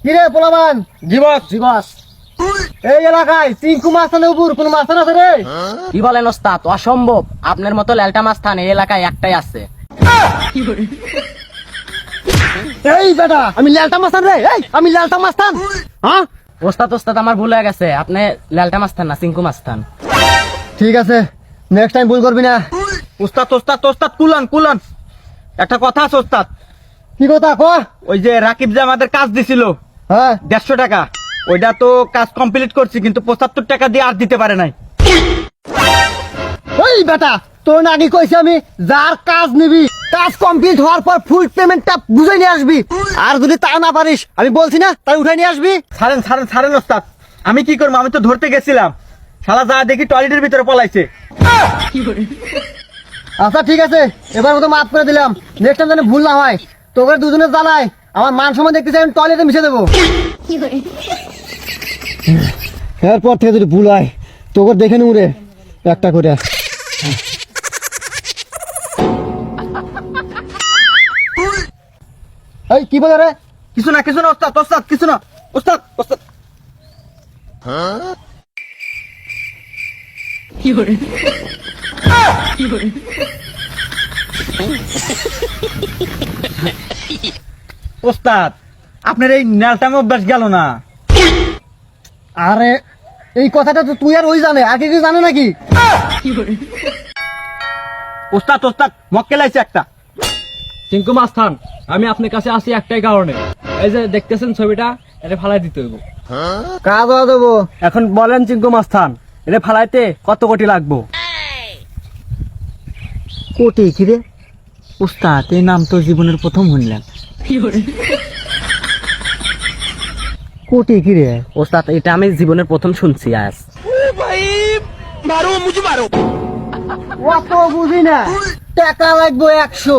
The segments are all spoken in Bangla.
কিরে পোলাবান? জি বস। জি বস। এই এলাকায় চিঙ্কু মাস্তানের উপর কোন মাস্তান আছে রে? কি বলেন ওস্তাদ? অসম্ভব, আপনার মতো ল্যালটা মাস্তান এই এলাকায় একটাই আছে। এই বেটা, আমি ল্যালটা মাস্তান রে। এই আমি ল্যালটা মাস্তান। হ্যাঁ ওস্তাদ ওস্তাদ আমার ভুল হয়ে গেছে, আপনি ল্যালটা মাস্তান না চিঙ্কু মাস্তান। ঠিক আছে, নেক্সট টাইম ভুল করবি না। ওস্তাদ ওস্তাদ ওস্তাদ কুলান কুলান, একটা কথা আছে ওস্তাদ। কি কথা ক? ওই যে রাকিব যে আমাদের কাজ দিছিল হ্যাঁ 150 টাকা, ওইটা তো কাজ কমপ্লিট করছি, কিন্তু 75 টাকা দিয়ে আর দিতে পারে নাই। ওই বেটা, তোর না আগে কইছি আমি, যার কাজ নিবি কাজ কমপ্লিট হওয়ার পর ফুল পেমেন্টটা বুঝে নিয়ে আসবি। আর যদি তা না পারিস, আমি বলছি না, তাই উঠাই নিয়ে আসবি। ছাড়েন ছাড়েন ছাড়েন ওস্তাদ, আমি কি করবো? আমি তো ধরতে গেছিলাম, শালা যা দেখি টয়লেটের ভিতরে পলাইছে। আচ্ছা ঠিক আছে, এবার মতো মাফ করে দিলাম। নেক্সট টাইম যেন ভুল না হয়। তোকে দুজনে জ্বালায় আমার মান সম্মান দেখতে চাই, আমি টয়লেটে মিশে দেবো। এরপর থেকে যদি ভুল হয় তোকে দেখে নেব রে একটা করে। এই কি বলে রে? কিছু না কিছু না ওস্তাদ ওস্তাদ, কিছু না ওস্তাদ ওস্তাদ। ওস্তাদ আপনার এই ন্যালটামে অভ্যাস গেল না। আরে এই কথাটা তো তুই আর ওই জানে, আগে কি জানে নাকি? ওস্তাদ ওস্তাদ মক্কেল আইছে একটা। চিঙ্কু মাস্তান, আমি আপনার কাছে আসি একটাই কারণে, এই যে দেখতেছেন ছবিটা, এটা ফালাই দিতে হইব। কাজ হওয়া দেবো। এখন বলেন চিঙ্কু মাস্তান, এটা ফালাইতে কত কোটি লাগবো? কোটি কি রে? ওস্তাদ এই নাম তো জীবনের প্রথম শুনলাম। কোটি কি রে? ওস্তাদ এটা আমি জীবনের প্রথম শুনছি আজ। অত বুঝি না, টাকা লাগবে 100।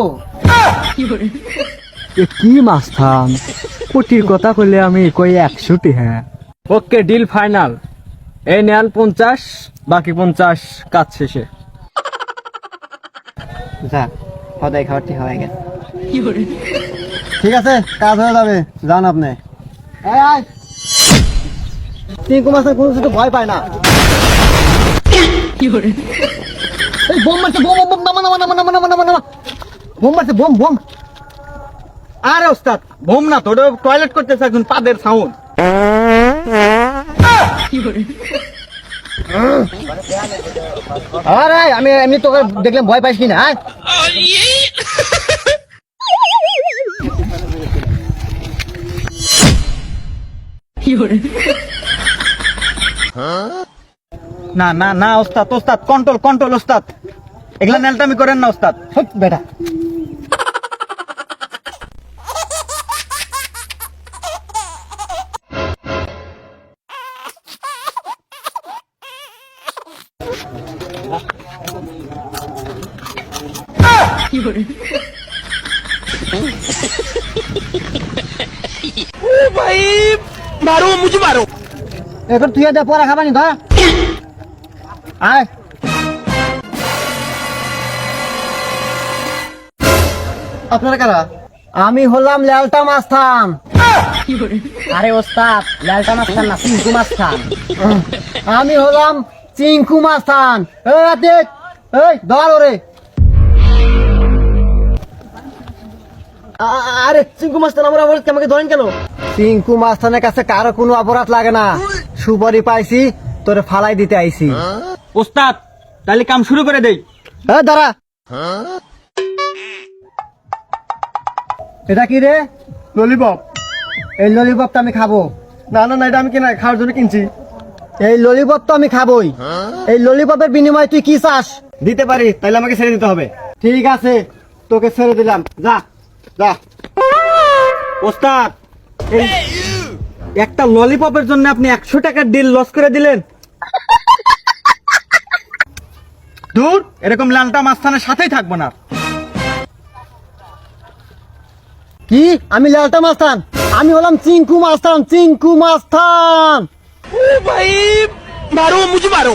কি মাস্তান, কোটির কথা কইলে আমি কই 100টি। হ্যাঁ ওকে, ডিল ফাইনাল। এই নেন 50, বাকি 50 কাজ শেষে। যাক, সদাই খাওয়ারটি হয়ে গেছে। ঠিক আছে, কাজ হয়ে যাবে, যান আপনি। চিঙ্কু মাছের কোনো কিছু ভয় পায় না। এই বোম মারছে, বোম বোম নামা নামা নামা নামা নামা নামা নামা। বোম মারছে, বোম বোম। আরে ওস্তাদ বোম না তো, টয়লেট করতেছে একজন, পাদের সাউন্ড। আরে আমি এমনি তোকে দেখলে ভয় পাইস কিনা? না না না ওস্তাদ ওস্তাদ, কন্ট্রোল কন্ট্রোল ওস্তাদ, এগুলা নেলটামি করেন না ওস্তাদ। বেটা মারো মুঝে মারো। এখন তুই দে পড়া খাবানি ধর। আয় আপনারা কারা? আমি হলাম ল্যালটা মাস্তান। আরে ওস্তাদ ল্যালটা মাস্তান না চিঙ্কু মাস্তান। আমি হলাম চিঙ্কু মাস্তান। এই দেখ, এই ধর ওরে। আরে চিঙ্কু মাস্তান, আমরা আমাকে ধরেন কেন? চিঙ্কু মাস্তানের কাছে কারো কোনো অপরাধ লাগে না, সুপারি পাইছি, তোরে ফালাই দিতে আইছি। ওস্তাদ তাহলে কাম শুরু করে দেই। হ্যাঁ দাঁড়া। এটা কি রে? ললিপপ। এই ললিপপটা আমি খাবো। না না না, এটা আমি কিনা খাওয়ার জন্য কিনছি। এই ললিপপ তো আমি খাবোই। এই ললিপপের বিনিময়ে তুই কি চাস? দিতে পারি, তাহলে আমাকে ছেড়ে দিতে হবে। ঠিক আছে, তোকে ছেড়ে দিলাম, যা যা। ওস্তাদ এই একটা ললিপপের জন্য আপনি 100 টাকার ডিল লস করে দিলেন। দূর, এরকম লালটা মাস্তানের সাথেই থাকবো না। কি? আমি লালটা মাস্তান? আমি হলাম চিঙ্কু মাস্তান, চিঙ্কু মাস্তান। মারো মুঝে মারো।